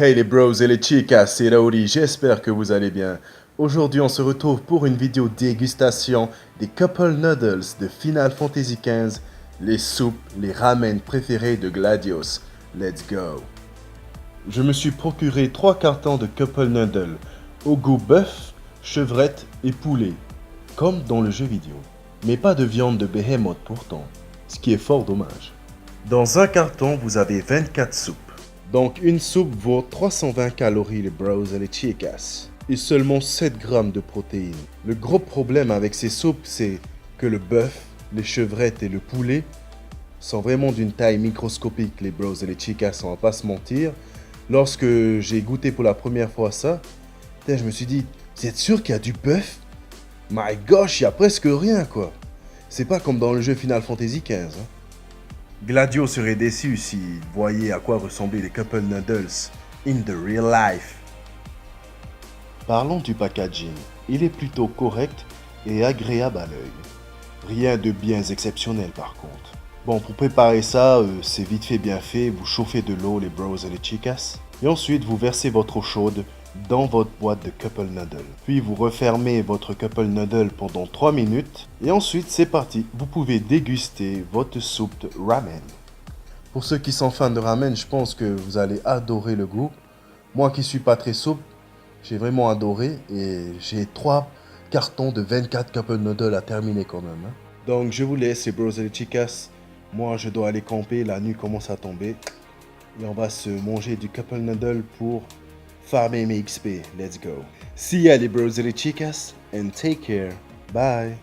Hey les bros et les chicas, c'est Lauri, j'espère que vous allez bien. Aujourd'hui on se retrouve pour une vidéo dégustation des Couple Noodles de Final Fantasy XV, les soupes, les ramen préférés de Gladius. Let's go. Je me suis procuré 3 cartons de Couple Noodles, au goût bœuf, chevrette et poulet, comme dans le jeu vidéo. Mais pas de viande de behemoth pourtant, ce qui est fort dommage. Dans un carton, vous avez 24 soupes. Donc une soupe vaut 320 calories les bros et les chicas. Et seulement 7 grammes de protéines. Le gros problème avec ces soupes, c'est que le bœuf, les chevrettes et le poulet sont vraiment d'une taille microscopique les bros et les chicas, on va pas se mentir. Lorsque j'ai goûté pour la première fois ça, je me suis dit, vous êtes sûr qu'il y a du bœuf? My gosh, il y a presque rien quoi. C'est pas comme dans le jeu Final Fantasy XV. Gladio serait déçu s'il voyait à quoi ressemblaient les Couple Noodles in the real life. Parlons du packaging. Il est plutôt correct et agréable à l'œil. Rien de bien exceptionnel par contre. Bon, pour préparer ça, c'est vite fait bien fait. Vous chauffez de l'eau les bros et les chicas. Et ensuite, vous versez votre eau chaude dans votre boîte de Couple Noodle. Puis vous refermez votre Couple Noodle pendant 3 minutes. Et ensuite, c'est parti. Vous pouvez déguster votre soupe de ramen. Pour ceux qui sont fans de ramen, je pense que vous allez adorer le goût. Moi qui suis pas très soupe, j'ai vraiment adoré. Et j'ai 3 cartons de 24 Couple Noodle à terminer quand même. Donc je vous laisse les bros et les chicas. Moi je dois aller camper, la nuit commence à tomber. Et on va se manger du Couple Noodle pour farmer mes XP. Let's go. See ya les bros et les chicas. And take care. Bye.